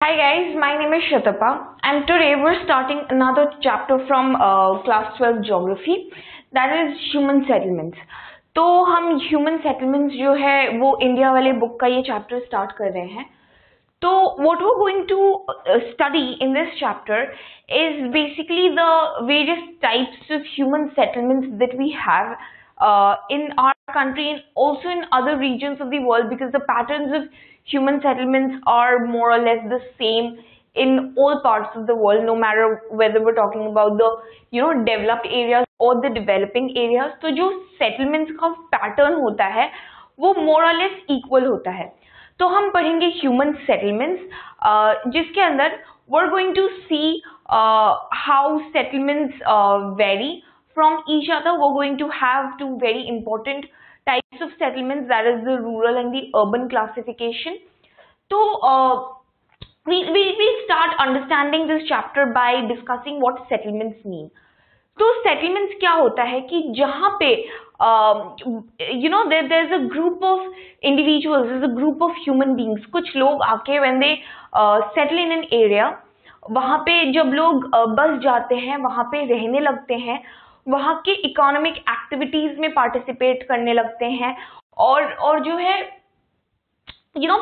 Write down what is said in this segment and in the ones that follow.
Hi guys, my name is Sutapa and today we're starting another chapter from class 12 geography, that is human settlements. तो हम human settlements जो है वो India वाले book का ये chapter start कर रहे हैं. So what we're going to study in this chapter is basically the various types of human settlements that we have in our country and also in other regions of the world, because the patterns of human settlements are more or less the same in all parts of the world, no matter whether we're talking about the developed areas or the developing areas. तो जो settlements का pattern होता है वो more or less equal होता है. तो हम पढ़ेंगे ह्यूमन सेटलमेंट्स जिसके अंदर we're going to see how settlements vary from each other. We're going to have two very important types of settlements, that is the rural and the urban classification. So we'll start understanding this chapter by discussing what settlements mean. तो settlements क्या होता है कि जहाँ पे there's a group of individuals, there's a group of human beings. कुछ लोग आके when they settle in an area, वहाँ पे जब लोग बस जाते हैं, वहाँ पे रहने लगते हैं, वहाँ के इकोनॉमिक एक्टिविटीज में पार्टिसिपेट करने लगते हैं और जो है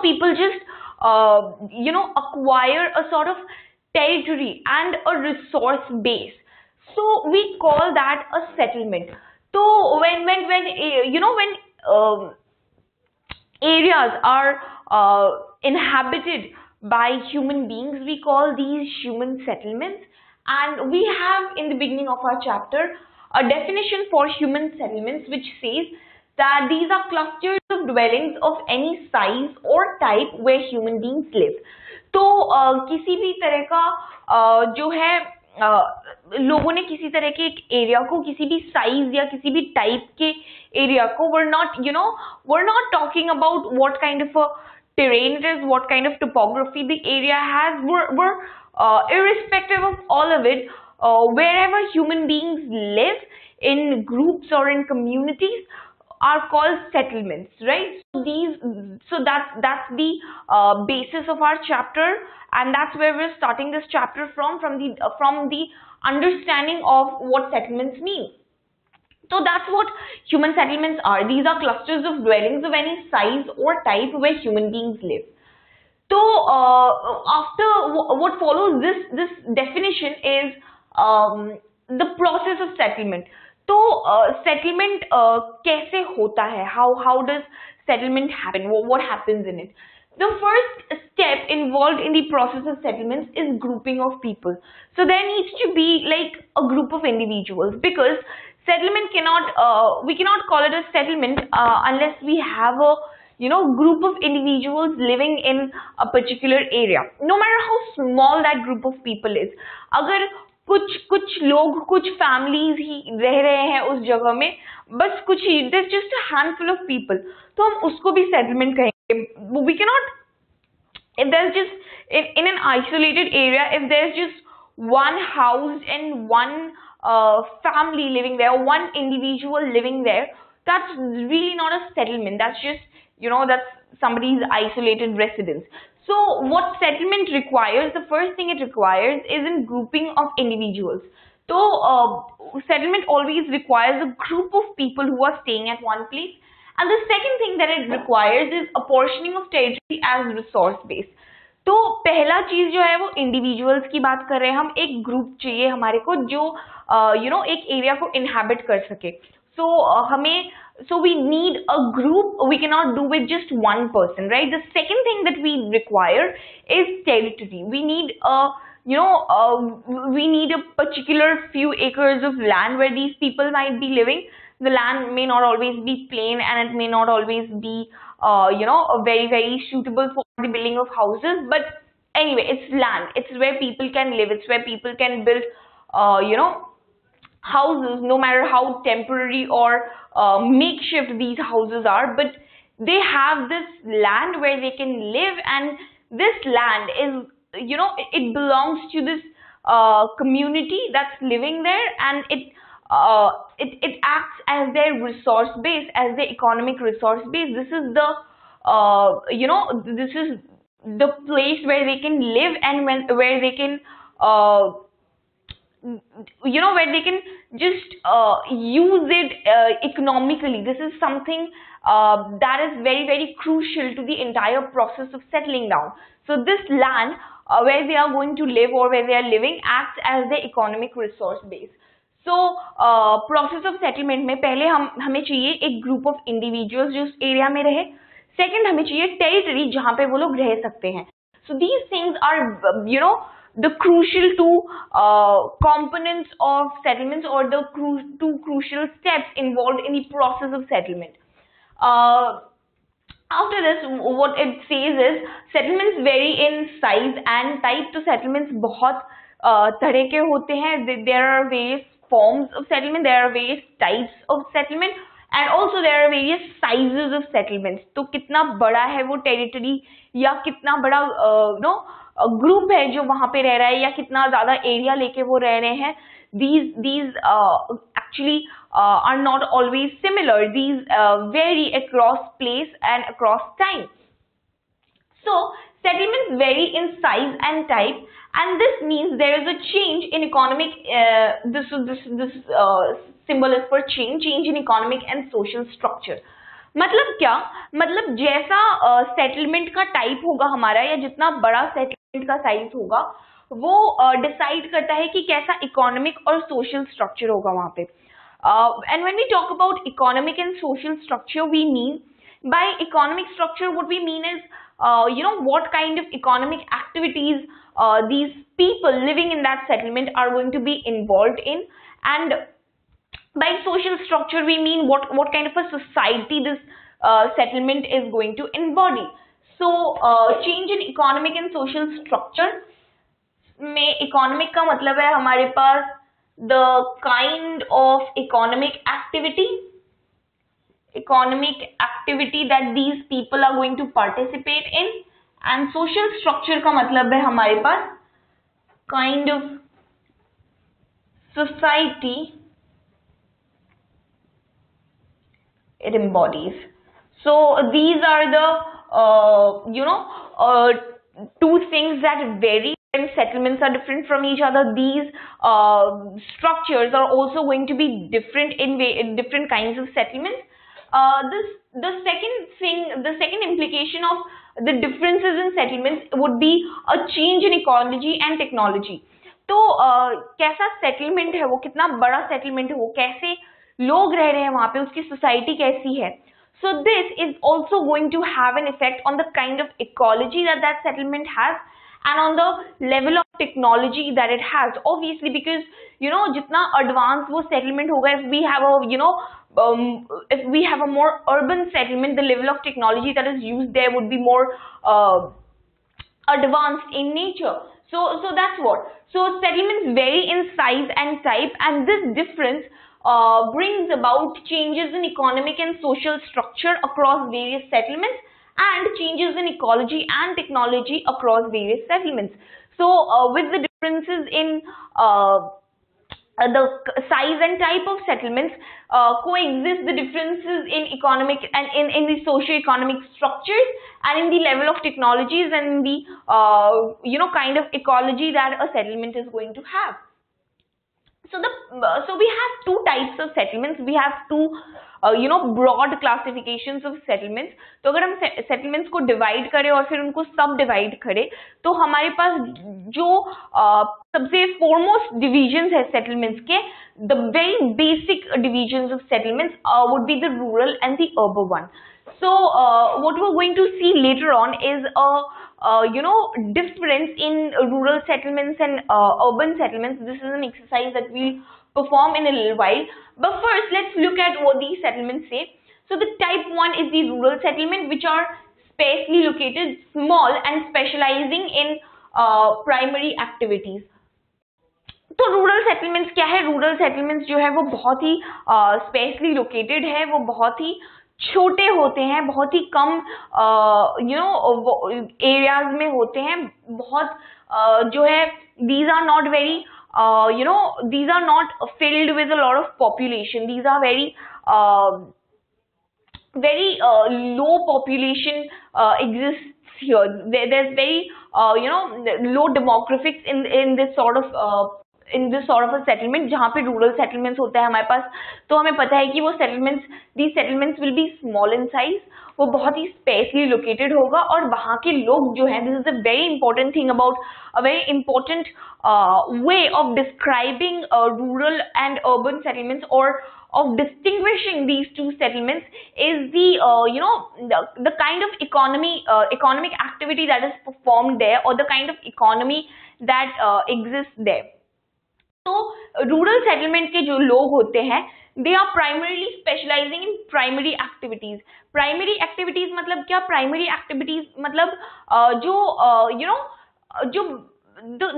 people just acquire a sort of territory and a resource base. So we call that a settlement. So when areas are inhabited by human beings, we call these human settlements. And we have in the beginning of our chapter a definition for human settlements which says that these are clusters of dwellings of any size or type where human beings live. तो किसी भी तरह का जो है लोगों ने किसी तरह के एक एरिया को, किसी भी साइज या किसी भी टाइप के एरिया को, we're not talking about what kind of a terrain it is, what kind of topography the area has. We're irrespective of all of it, wherever human beings live in groups or in communities are called settlements, right? So that's the basis of our chapter, and that's where we're starting this chapter from the understanding of what settlements mean. So that's what human settlements are. These are clusters of dwellings of any size or type where human beings live. So after what follows this definition is the process of settlement. तो settlement कैसे होता है? How does settlement happen? What happens in it? The first step involved in the process of settlements is grouping of people. So there needs to be like a group of individuals, because settlement we cannot call it a settlement unless we have a group of individuals living in a particular area, no matter how small that group of people is. अगर कुछ लोग, कुछ families ही रह रहे हैं उस जगह में, बस कुछ ही, there's just a handful of people, तो हम उसको भी settlement कहेंगे. We cannot, if there's just in an isolated area, if there's just one house and one family living there, one individual living there, that's really not a settlement. That's just that's somebody's isolated residence. So what settlement requires, the first thing it requires is a grouping of individuals. So settlement always requires a group of people who are staying at one place. And the second thing that it requires is apportioning of territory as resource base. तो पहला चीज जो है वो individuals की बात कर रहे हैं हम. एक ग्रुप चाहिए हमारे को जो एक एरिया को इनहैबिट कर सके. So we need a group. We cannot do with just one person, right? The second thing that we require is territory. We need we need a particular few acres of land where these people might be living. The land may not always be plain, and it may not always be very, very suitable for the building of houses. But anyway, it's land. It's where people can live. It's where people can build houses, no matter how temporary or makeshift these houses are, but they have this land where they can live, and this land is it belongs to this community that's living there, and it acts as their resource base, as their economic resource base. This is the this is the place where they can live, and where they can uh, where they can just use it economically. This is something that is very, very crucial to the entire process of settling down. So this land where they are going to live, or where they are living, acts as the economic resource base. So process of settlement में पहले हमें चाहिए एक group of individuals जो उस area में रहे. Second, हमें चाहिए territory जहाँ पे वो लोग रह सकते हैं. So these things are the crucial two components of settlements, or the two crucial steps involved in the process of settlement. After this, what it says is settlements vary in size and type. तो settlements बहुत तरह के होते हैं. There are various forms of settlement, there are various types of settlement, and also there are various sizes of settlements. तो कितना बड़ा है वो territory, या कितना बड़ा ग्रुप है जो वहां पे रह रहा है, या कितना ज्यादा एरिया लेके वो रह रहे हैं. These actually are not always similar. These vary across place and across time. So settlements vary in size and type, and this means there is a change in economic this symbol is for change in economic and social structure. मतलब क्या, मतलब जैसा settlement का type होगा हमारा, या जितना बड़ा सेटलमेंट का साइज होगा, वो डिसाइड करता है कि कैसा इकोनॉमिक और सोशल स्ट्रक्चर होगा वहां पे. And when we talk about economic and social structure, we mean by economic structure, what we mean is what kind of economic activities these people living in that settlement are going to be involved in. And by social structure we mean what kind of a society this settlement is going to embody. So change in economic and social structure में economic का मतलब है हमारे पास the kind of economic activity that these people are going to participate in, and social structure का मतलब है हमारे पास kind of society it embodies. So these are the two things that vary when settlements are different from each other. These structures are also going to be different in different kinds of settlements. The second implication of the differences in settlements would be a change in ecology and technology. तो कैसा settlement है वो, कितना बड़ा settlement है वो, कैसे लोग रह रहे हैं वहां पे, उसकी सोसाइटी कैसी है. So this is also going to have an effect on the kind of ecology that settlement has, and on the level of technology that it has, obviously, because जितना advanced वो settlement होगा, if we have a if we have a more urban settlement, the level of technology that is used there would be more advanced in nature. So that's what. So settlements vary in size and type, and this difference brings about changes in economic and social structure across various settlements, and changes in ecology and technology across various settlements. So with the differences in the size and type of settlements coexist the differences in economic and in the socio-economic structures, and in the level of technologies, and the kind of ecology that a settlement is going to have. So we have two types of settlements. We have two broad classifications of settlements. तो अगर हम settlements को divide करें और फिर उनको sub divide करें, तो हमारे पास जो सबसे foremost divisions है settlements के, the very basic divisions of settlements would be the rural and the urban one. So what we're going to see later on is a difference in rural settlements and urban settlements. This is an exercise that we'll perform in a little while. But first, let's look at what these settlements say. So the type 1 is the rural settlement, which are sparsely located, small, and specializing in primary activities. तो rural settlements क्या है? Rural settlements जो है वो बहुत ही specially located है, वो बहुत ही छोटे होते हैं, बहुत ही कम एरियाज में होते हैं, बहुत जो है these are not very these are not filled with a lot of population. These are very very low population exists here. There's very low demographics in this sort of a settlement, जहाँ पे rural settlements होता है हमारे पास. तो हमें पता है कि वो these settlements will be small in size, वो बहुत ही sparsely located होगा, और वहाँ के लोग जो हैं, this is a very important thing about a very important way of describing rural and urban settlements, or of distinguishing these two settlements, is the kind of economic activity that is performed there, or the kind of economy that exists there. तो rural settlement के जो लोग होते हैं, they are primarily specialising in primary activities. Primary activities मतलब क्या? Primary activities मतलब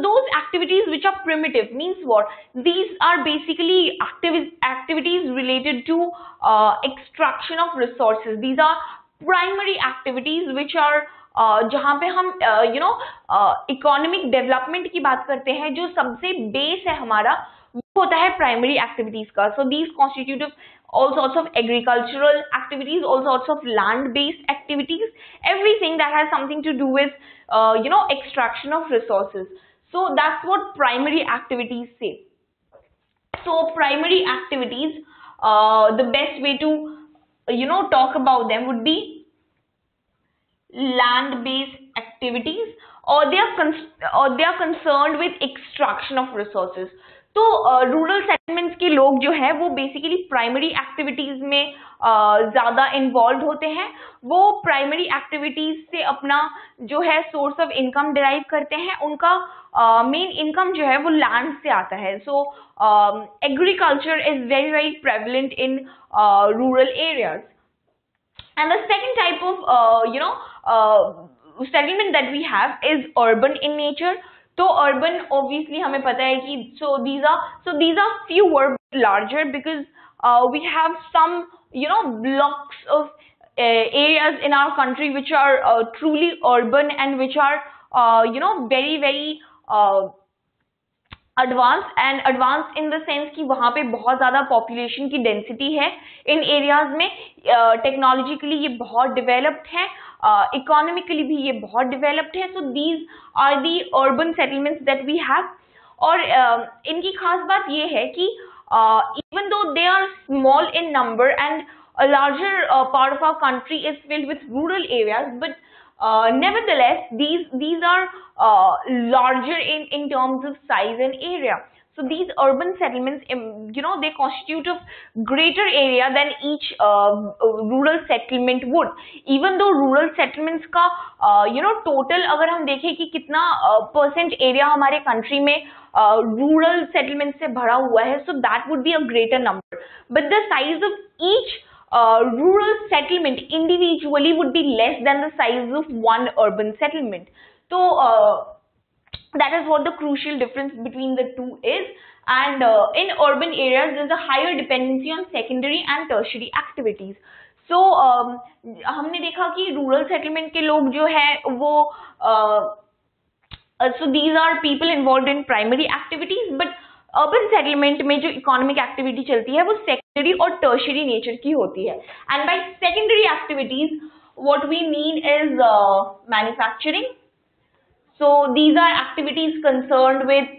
those activities which are primitive. Means what? These are basically activities related to extraction of resources. These are primary activities which are जहाँ पे हम economic development की बात करते हैं, जो सबसे बेस है हमारा, वो होता है प्राइमरी एक्टिविटीज का. So these constitute all sorts of agricultural activities, all sorts of land-based activities, everything that has something to do with extraction of resources. So that's what primary activities say. So primary activities, the best way to talk about them would be land-based activities, or they are concerned with extraction of resources. तो rural settlements के लोग जो है वो basically primary activities में ज्यादा involve होते हैं. वो प्राइमरी एक्टिविटीज से अपना जो है सोर्स ऑफ इनकम डिराइव करते हैं. उनका मेन इनकम जो है वो लैंड से आता है. सो agriculture is very very prevalent in rural areas. And the second type of settlement that we have is urban in nature. तो urban obviously हमें पता है कि these are fewer but larger, because we have some blocks of areas in our country which are truly urban, and which are very very advanced in the sense कि वहाँ पे बहुत ज़्यादा population की density है इन areas में. Technologically ये बहुत डेवलप्ड है, इकोनॉमिकली भी ये बहुत डेवलप्ड है. So these are the urban settlements that we have. और इनकी खास बात ये है कि even though they are small in number and a larger part of our country is filled with rural areas, but nevertheless these are larger in terms of size and area. So these urban settlements, they constitute of greater area than each rural settlement would. Even though rural settlements का total अगर हम देखें कि कितना percent area हमारे country में rural settlements से भरा हुआ है, so that would be a greater number. But the size of each rural settlement individually would be less than the size of one urban settlement. So that is what the crucial difference between the two is. And in urban areas there is a higher dependency on secondary and tertiary activities. So हमने देखा कि rural settlement के लोग जो है वो so these are people involved in primary activities, but urban settlement में जो economic activity चलती है वो secondary और tertiary nature की होती है. And by secondary activities what we mean is manufacturing. So these are activities concerned with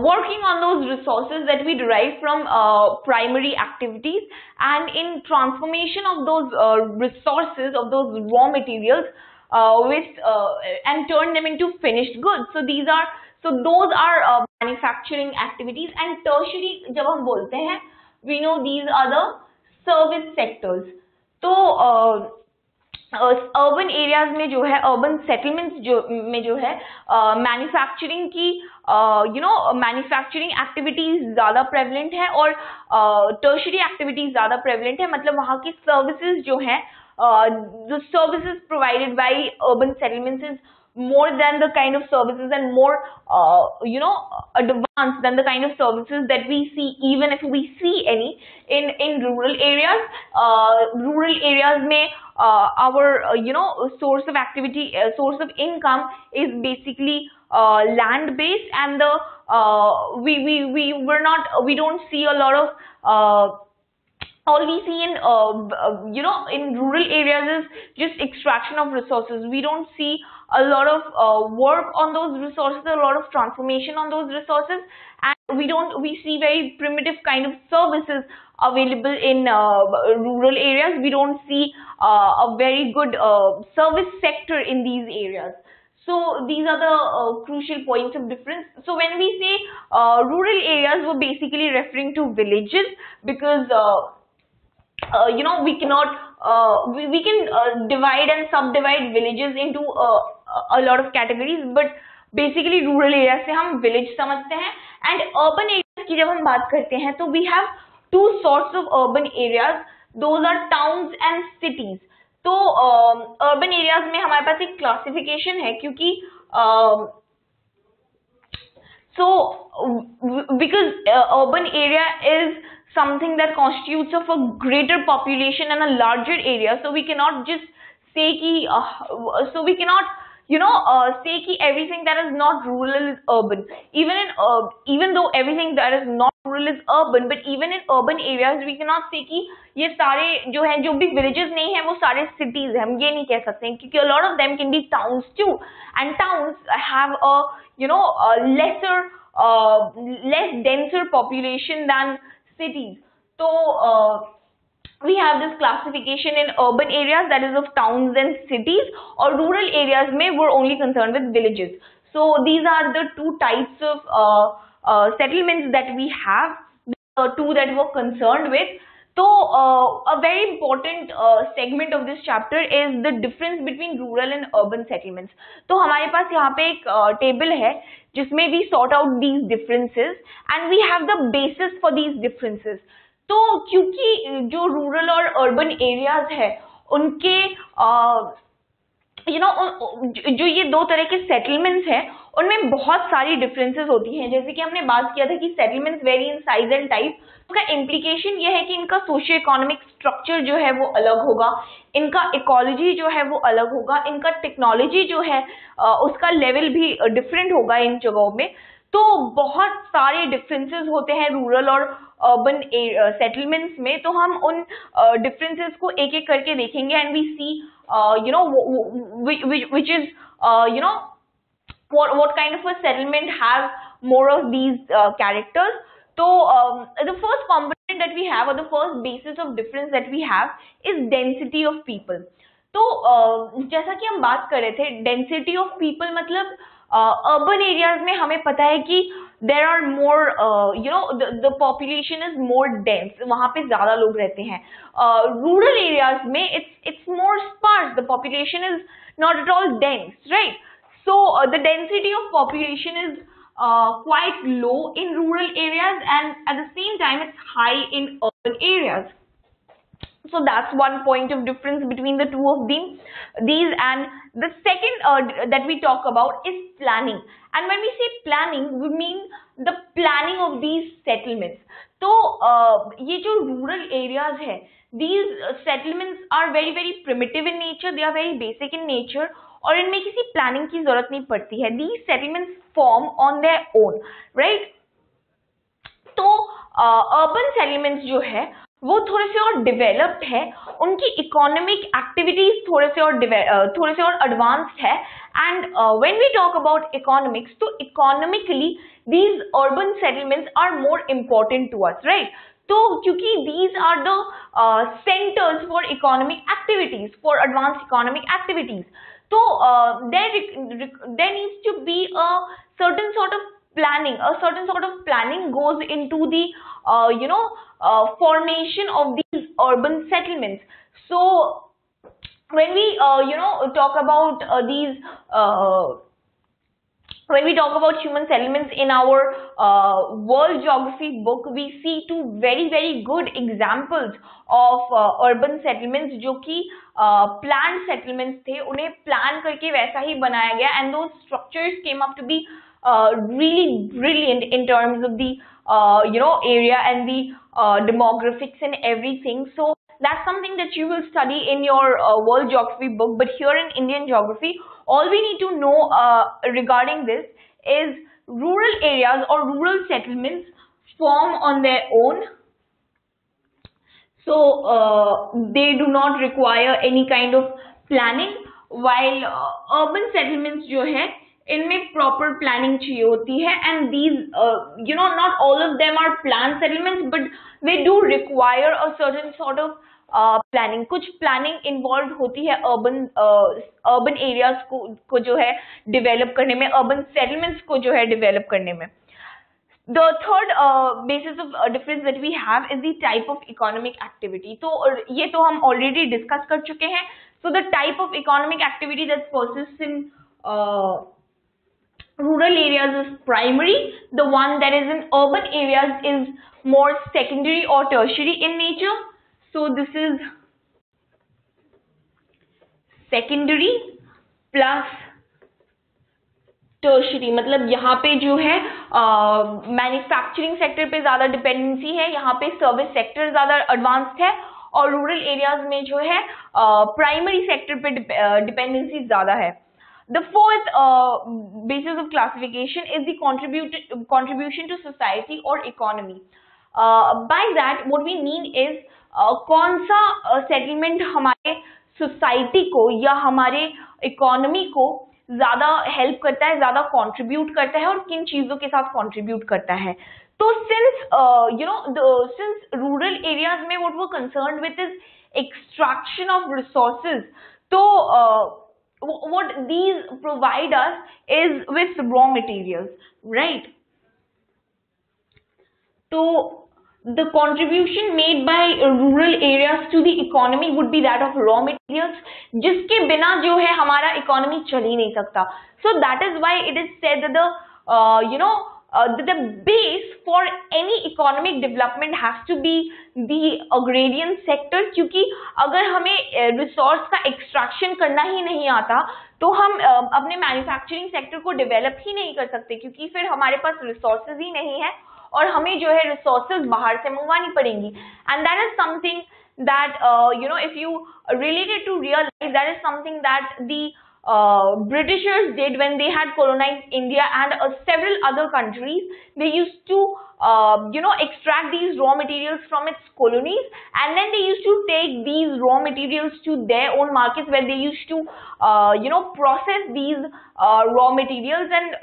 working on those resources that we derive from primary activities, and in transformation of those resources, of those raw materials, and turn them into finished goods. So those are manufacturing activities. And tertiary जब हम बोलते हैं, we know these are the service sectors. तो urban areas में जो है, urban settlements में जो है मैन्युफैक्चरिंग की मैन्युफैक्चरिंग एक्टिविटीज ज़्यादा प्रेवलेंट है और टर्शरी एक्टिविटीज ज़्यादा प्रेवलेंट है. मतलब वहाँ की सर्विसेज जो हैं, the services provided by urban settlements is more than the kind of services and more advanced than the kind of services that we see, even if we see any in rural areas. Rural areas में our source of activity, source of income is basically land based, and we don't see a lot of all we see in in rural areas is just extraction of resources. We don't see a lot of work on those resources, a lot of transformation on those resources, and we see very primitive kind of services available in rural areas. We don't see a very good service sector in these areas. So these are the crucial points of difference. So when we say rural areas, we're basically referring to villages, because we cannot we can divide and subdivide villages into a lot of categories, but basically rural areas से हम village समझते हैं. And urban areas की जब हम बात करते हैं, तो we have two sorts of urban areas. Those are towns and cities. तो urban areas में हमारे पास एक classification है, क्योंकि because urban area is something that constitutes of a greater population and a larger area, so we cannot just say ki say ki everything that is not rural is urban. Even though everything that is not rural is urban, but even in urban areas we cannot say कि ये सारे जो हैं, जो भी villages नहीं है, वो सारे cities हैं. हम ये नहीं कह सकते हैं, क्योंकि a lot of them can be towns too, and towns have a less denser population than cities. So we have this classification in urban areas, that is of towns and cities, or rural areas में we're only concerned with villages. So these are the two types of settlements that we have, two that we're concerned with. So a very important segment of this chapter is the difference between rural and urban settlements. तो हमारे पास यहाँ पे एक table है जिसमें we sort out these differences and we have the basis for these differences. तो क्योंकि जो rural और urban areas है उनके जो ये दो तरह के settlements हैं उनमें बहुत सारी differences होती हैं. जैसे कि हमने बात किया था कि settlements vary in size and type. उसका implication ये है कि इनका सोशियो इकोनॉमिक स्ट्रक्चर जो है वो अलग होगा, इनका इकोलॉजी जो है वो अलग होगा, इनका टेक्नोलॉजी जो है उसका लेवल भी डिफरेंट होगा इन जगहों में. तो बहुत सारे डिफरेंसेस होते हैं रूरल और अर्बन सेटलमेंट्स में. तो हम उन डिफरेंसेस को एक एक करके देखेंगे and we see which is what kind of a settlement have more of these characters. So the first component that we have, or the first basis of difference that we have, is density of people. तो जैसा कि हम बात कर रहे थे, density of people मतलब urban areas में हमें पता है कि there are more the population is more dense, वहाँ पे ज़्यादा लोग रहते हैं. Rural areas में it's more sparse, the population is not at all dense, right? So the density of population is quite low in rural areas, and at the same time it's high in urban areas. So that's one point of difference between the two of these. And the second that we talk about is planning. And when we say planning, we mean the planning of these settlements. So ये जो rural areas है, these settlements are very very primitive in nature, they are very basic in nature, और इनमें किसी planning की जरूरत नहीं पड़ती है. These settlements form on their own, right? तो urban settlements जो है वो थोड़े से और डेवलप्ड है, उनकी इकोनॉमिक एक्टिविटीज थोड़े से और एडवांस्ड है. And when we talk about economics, तो economically these urban settlements are more important to us, right? तो क्योंकि these are the centres for economic activities, for advanced economic activities. तो there needs to be a certain sort of planning goes into the formation of these urban settlements. So when we talk about when we talk about human settlements in our world geography book, we see two very very good examples of urban settlements जो कि planned settlements थे, उन्हें plan करके वैसा ही बनाया गया, and those structures came up to be really brilliant in terms of the area and the demographics and everything. So that's something that you will study in your world geography book. But here in Indian geography, all we need to know regarding this is rural areas or rural settlements form on their own. So they do not require any kind of planning, while urban settlements जो है इनमें proper planning चाहिए होती है, and these not all of them are planned settlements, but they do require a certain sort of planning. कुछ planning involved होती है urban areas को जो है develop करने में, urban settlements को जो है develop करने में. The third basis of difference that we have is the type of economic activity. तो ये तो हम already discuss कर चुके हैं. So the type of economic activity that persists in rural areas is primary. The one that is in urban areas is more secondary or tertiary in nature. So this is secondary plus tertiary, मतलब यहाँ पे जो है manufacturing sector पे ज्यादा dependency है, यहाँ पे सर्विस सेक्टर ज्यादा एडवांस्ड है, और रूरल एरियाज में जो है प्राइमरी सेक्टर पे डिपेंडेंसी ज्यादा है. The fourth basis of classification is the contribution to society or economy. By that what we mean is कौन सा सेटलमेंट हमारे सोसाइटी को या हमारे इकोनॉमी को ज्यादा हेल्प करता है, ज्यादा कंट्रीब्यूट करता है, और किन चीजों के साथ कंट्रीब्यूट करता है. तो सिंस सिंस रूरल एरियाज में what we are concerned with is extraction of resources, तो what these provide us is with raw materials, right? So the contribution made by rural areas to the economy would be that of raw materials, जिसके बिना जो है हमारा economy चल ही नहीं सकता. So that is why it is said that the base for any economic development has to be the agrarian sector, क्योंकि अगर हमें रिसोर्स का एक्सट्रैक्शन करना ही नहीं आता तो हम अपने मैन्युफैक्चरिंग सेक्टर को डेवलप ही नहीं कर सकते, क्योंकि फिर हमारे पास रिसोर्सेज ही नहीं है और हमें जो है रिसोर्सेज बाहर से मंगवानी पड़ेंगी. And that is something that if you relate it to real life, that is something that the Britishers did when they had colonized India and several other countries. They used to extract these raw materials from its colonies, and then they used to take these raw materials to their own markets, where they used to process these raw materials and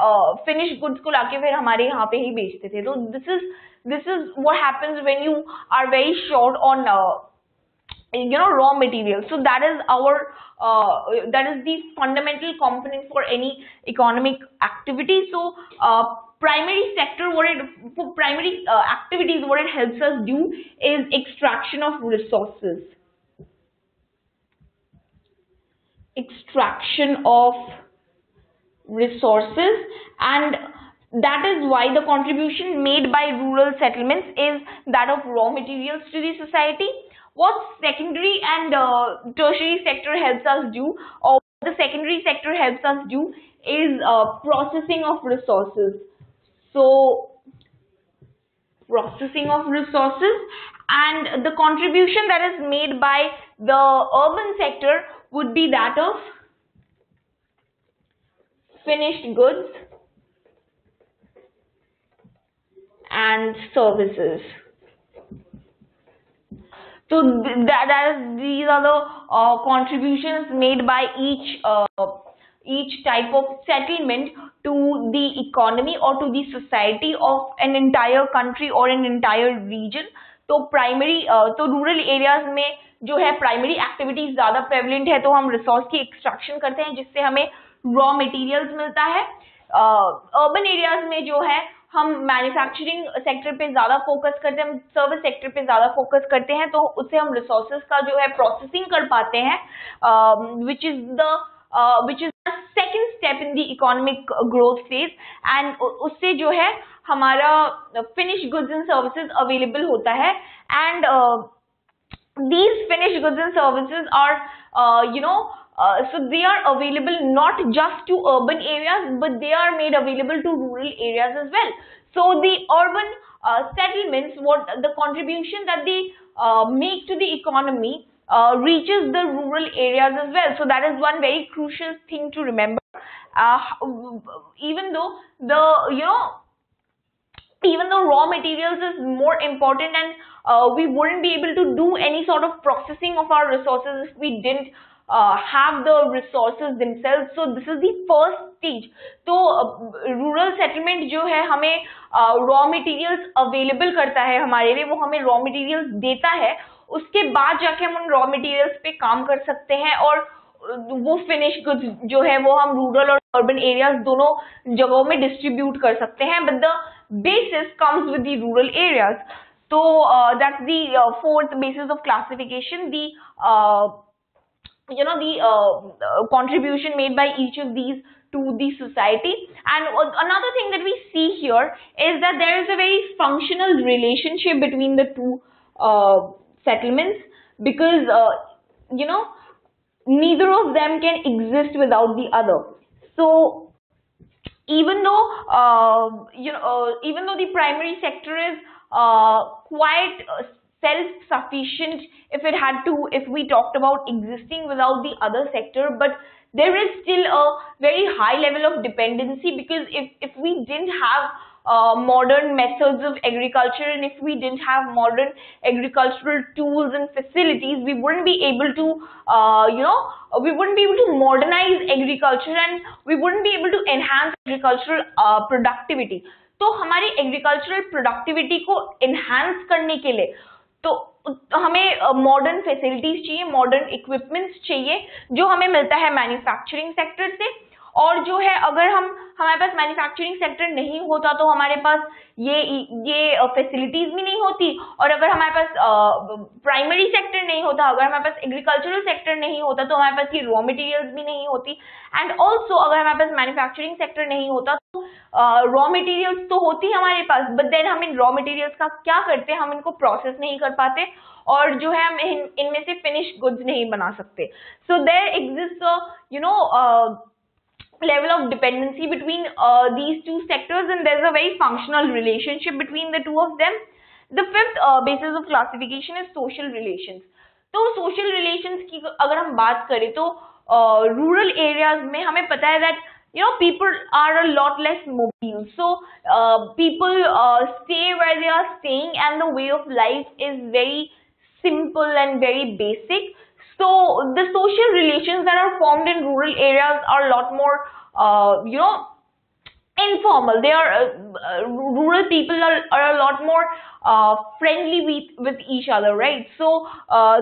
finished goods को लाके फिर हमारे यहाँ पे ही बेचते थे. तो this is what happens when you are very short on raw materials. So that is that is the fundamental component for any economic activity. So primary sector, primary activities, what it helps us do is extraction of resources. And that is why the contribution made by rural settlements is that of raw materials to the society. What secondary and tertiary sector helps us do, or the secondary sector helps us do, is processing of resources. So processing of resources, and the contribution that is made by the urban sector would be that of finished goods and services. So these are the contributions made by each type of settlement to the economy or to the society of an entire country or an entire region. तो rural areas में जो है primary activities ज्यादा prevalent है, तो हम resource की extraction करते हैं जिससे हमें रॉ मटेरियल्स मिलता है. अर्बन एरियाज में जो है हम मैन्युफैक्चरिंग सेक्टर पे ज्यादा फोकस करते हैं, सर्विस सेक्टर पे ज्यादा फोकस करते हैं, तो उससे हम रिसोर्सेज का जो है प्रोसेसिंग कर पाते हैं, which is the second step in the economic growth phase. And उससे जो है हमारा finished goods and services available होता है. And these finished goods and services are so they are available not just to urban areas, but they are made available to rural areas as well. So the urban settlements, what the contribution that they make to the economy reaches the rural areas as well. So that is one very crucial thing to remember. Even though the even though raw materials is more important, and we wouldn't be able to do any sort of processing of our resources if we didn't have the resources themselves. So this is the first stage. तो rural settlement जो है हमें raw materials available करता है हमारे लिए, वो हमें raw materials देता है, उसके बाद जाके हम उन raw materials पे काम कर सकते हैं, और वो फिनिश गुड्स जो है वो हम रूरल और अर्बन एरियाज दोनों जगहों में डिस्ट्रीब्यूट कर सकते हैं, but the basis comes with the rural areas. So that's the fourth basis of classification, the contribution made by each of these to the society. And another thing that we see here is that there is a very functional relationship between the two settlements, because neither of them can exist without the other. So even though even though the primary sector is quite self-sufficient, if we talked about existing without the other sector, but there is still a very high level of dependency, because if we didn't have modern methods of agriculture, and if we didn't have modern agricultural tools and facilities, we wouldn't be able to we wouldn't be able to modernize agriculture, and we wouldn't be able to enhance agricultural productivity. तो हमारी agricultural productivity को enhance करने के लिए तो हमें modern facilities चाहिए, modern equipments चाहिए, जो हमें मिलता है मैन्युफैक्चरिंग सेक्टर से। और जो है अगर हमारे पास मैन्युफैक्चरिंग सेक्टर नहीं होता तो हमारे पास ये फैसिलिटीज भी नहीं होती, और अगर हमारे पास प्राइमरी सेक्टर नहीं होता, अगर हमारे पास एग्रीकल्चरल सेक्टर नहीं होता, तो हमारे पास ये रॉ मटेरियल्स भी नहीं होती, एंड ऑल्सो अगर हमारे पास मैन्युफैक्चरिंग सेक्टर नहीं होता तो रॉ मटेरियल्स तो होती हमारे पास, बट देन हम इन रॉ मटेरियल्स का क्या करते, हम इनको प्रोसेस नहीं कर पाते, और जो है हम इनमें से फिनिश गुड्स नहीं बना सकते। So there exist level of dependency between these two sectors, and there's a very functional relationship between the two of them. The fifth basis of classification is social relations. तो social relations की अगर हम बात करें तो rural areas में हमें पता है that people are a lot less mobile, so people stay where they are staying, and the way of life is very simple and very basic. So the social relations that are formed in rural areas are a lot more, informal. They are rural people are a lot more friendly with each other, right? So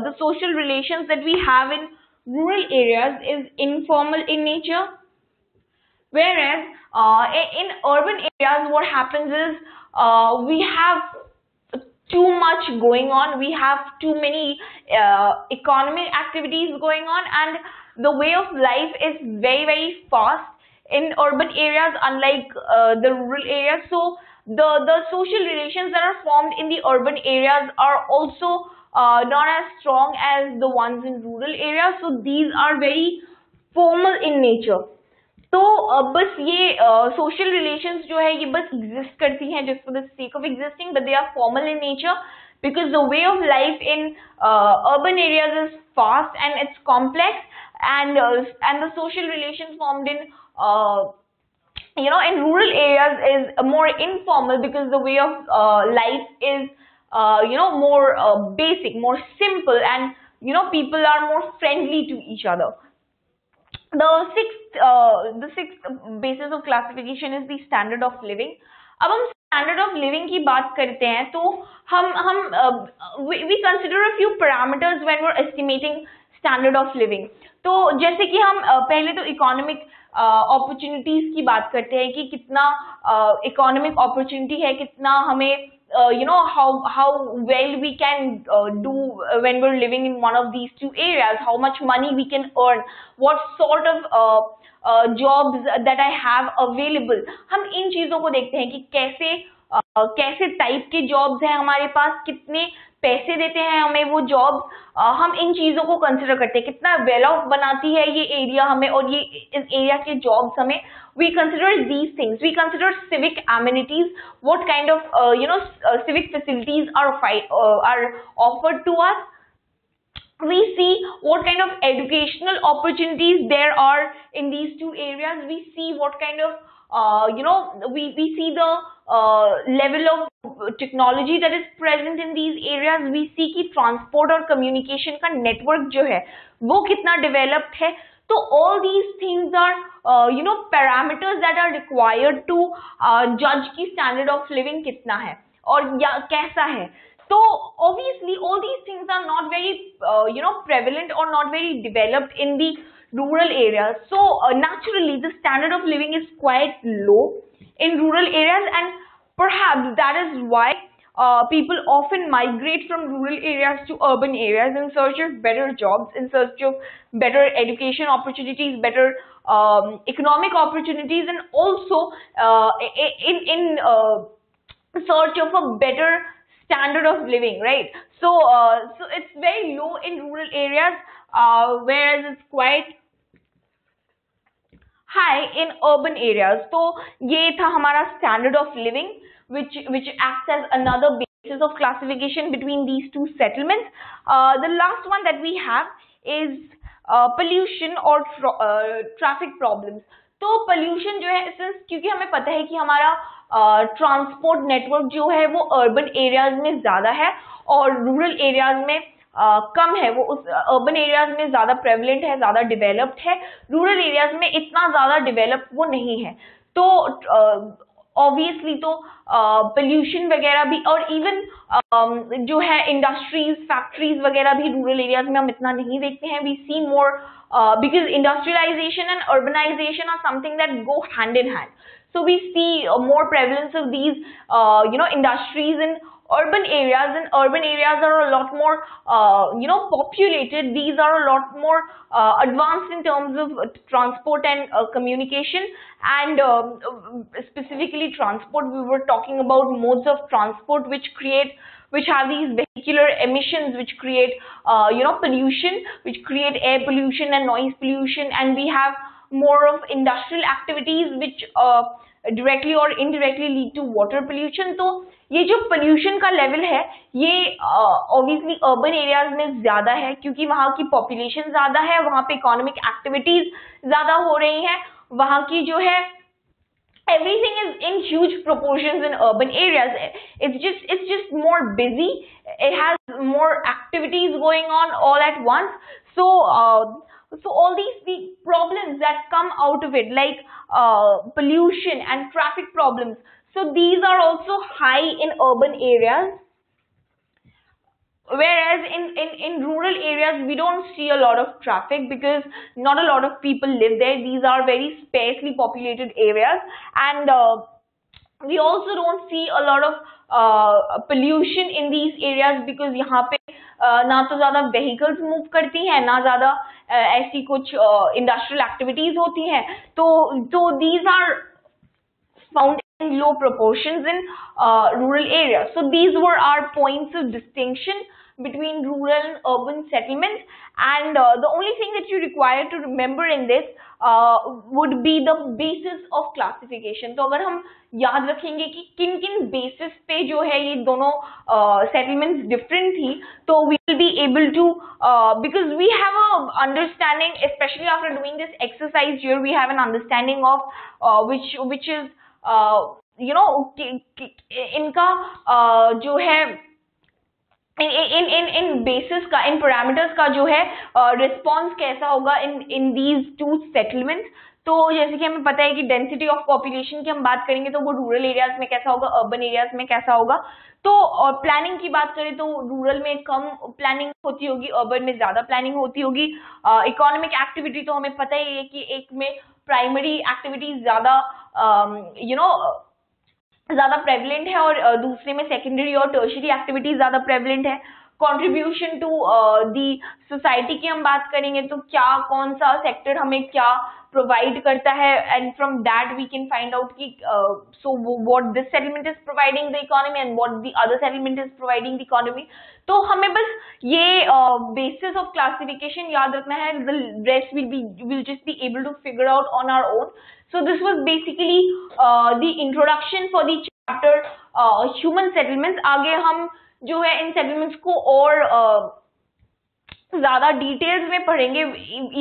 the social relations that we have in rural areas is informal in nature, whereas in urban areas what happens is we have too much going on, we have too many economic activities going on, and the way of life is very, very fast in urban areas, unlike the rural areas. So the social relations that are formed in the urban areas are also not as strong as the ones in rural areas, so these are very formal in nature. तो बस ये social relations जो है ये बस exist करती हैं just for the sake of existing, but they are formal in nature, because the way of life in urban areas is fast and it's complex, and the social relations formed in in rural areas is more informal, because the way of life is more basic, more simple, and people are more friendly to each other. The sixth basis of classification is the standard of living. अब हम standard of living की बात करते हैं तो we consider a few parameters when we're estimating standard of living. तो जैसे कि हम पहले तो economic opportunities की बात करते हैं कि कितना economic opportunity है, कितना हमें how well we can do when we're living in one of these two areas, how much money we can earn, what sort of jobs that I have available. हम इन चीजों को देखते हैं कि कैसे टाइप के जॉब्स हैं हमारे पास, कितने पैसे देते हैं हमें वो जॉब्स, हम इन चीजों को कंसिडर करते हैं, कितना वेल ऑफ बनाती है ये एरिया हमें, और ये इस एरिया के जॉब्स हमें. We consider these things. We consider civic amenities, what kind of civic facilities are offered to us. We see what kind of educational opportunities there are in these two areas. We see what kind of we see the level of technology that is present in these areas. We see कि transport और communication का network जो है वो कितना developed है. So all these things are parameters that are required to judge की standard of living कितना है और या कैसा है. So obviously all these things are not very prevalent or not very developed in the rural areas. So naturally the standard of living is quite low in rural areas, and perhaps that is why people often migrate from rural areas to urban areas in search of better jobs, in search of better education opportunities, better economic opportunities, and also in search of a better standard of living, right? So it's very low in rural areas, whereas it's quite high in urban areas. So ये था हमारा standard of living, which acts as another basis of classification between these two settlements. The last one that we have is pollution or traffic problems. तो pollution जो है, since क्योंकि हमें पता है कि हमारा ट्रांसपोर्ट नेटवर्क जो है वो अर्बन एरियाज में ज्यादा है और रूरल एरियाज में कम है, वो उस अर्बन एरियाज में ज्यादा प्रेवलेंट है, ज्यादा डेवलप्ड है, रूरल एरियाज में इतना ज्यादा डेवलप्ड वो नहीं है. तो ऑब्वियसली तो पोल्यूशन वगैरह भी और इवन जो है इंडस्ट्रीज, फैक्ट्रीज वगैरह भी रूरल एरियाज में हम इतना नहीं देखते हैं. We see more because industrialization and urbanization are something that go hand in hand. So we see more prevalence of these industries in urban areas, and urban areas are a lot more populated. These are a lot more advanced in terms of transport and communication, and specifically transport. We were talking about modes of transport which have these vehicular emissions, which create pollution, which create air pollution and noise pollution, and we have more of industrial activities which directly or indirectly lead to water pollution. तो ये जो pollution का level है ये obviously urban areas में ज़्यादा है क्योंकि वहाँ की population ज़्यादा है, वहाँ पे economic activities ज़्यादा हो रही हैं, वहाँ की जो है everything is in huge proportions in urban areas. It's just more busy. It has more activities going on all at once. So all these problems that come out of it, like pollution and traffic problems, so these are also high in urban areas. Whereas in rural areas we don't see a lot of traffic because not a lot of people live there. These are very sparsely populated areas, and we also don't see a lot of pollution in these areas because यहाँ पे ना तो ज़्यादा vehicles move करती हैं, ना ज़्यादा ऐसी कुछ industrial activities होती हैं. तो these are found in low proportions in rural areas. So these were our points of distinction between rural and urban settlements, and the only thing that you require to remember in this would be the basis of classification. तो अगर हम याद रखेंगे कि किन किन basis पे जो है ये दोनों settlements different थी, तो we will be able to because we have a understanding, especially after doing this exercise here, we have an understanding of which is इनका जो है इन बेसिस का, इन पैरामीटर्स का जो है रिस्पॉन्स कैसा होगा इन दीज टू सेटलमेंट्स. तो जैसे कि हमें पता है कि डेंसिटी ऑफ पॉपुलेशन की हम बात करेंगे तो वो रूरल एरियाज में कैसा होगा, अर्बन एरियाज में कैसा होगा. तो प्लानिंग की बात करें तो रूरल में कम प्लानिंग होती होगी, अर्बन में ज्यादा प्लानिंग होती होगी. इकोनॉमिक एक्टिविटी तो हमें पता ही है कि एक में प्राइमरी एक्टिविटीज ज्यादा ज्यादा प्रेवलेंट है और दूसरे में सेकेंडरी और टर्शियरी एक्टिविटीज ज्यादा प्रेवलेंट है. कंट्रीब्यूशन टू दी सोसाइटी की हम बात करेंगे तो क्या कौन सा सेक्टर हमें क्या प्रोवाइड करता है, and from that we can find out कि so what this settlement is providing the economy and what the other settlement is providing the economy. तो हमें बस ये बेसिस ऑफ क्लासिफिकेशन याद रखना है. The rest will just be able to figure out on our own. So this was basically the introduction for the chapter human settlements. आगे हम जो है इन settlements को और ज़्यादा details में पढ़ेंगे.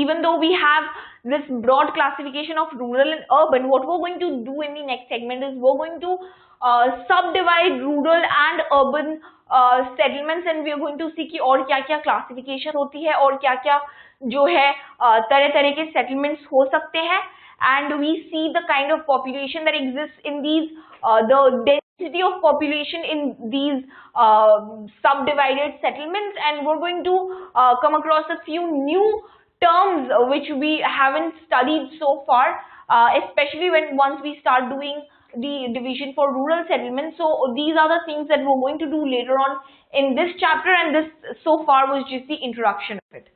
Even though we have this broad classification of rural and urban, what we're going to do in the next segment is we're going to subdivide rural and urban settlements, and we are going to see कि और क्या क्या classification होती है और क्या क्या जो है तरह तरह के settlements हो सकते हैं, and we see the kind of population that exists in these the density of population in these subdivided settlements, and we're going to come across a few new terms which we haven't studied so far, especially once we start doing the division for rural settlements. So these are the things that we're going to do later on in this chapter, and this so far was just the introduction of it.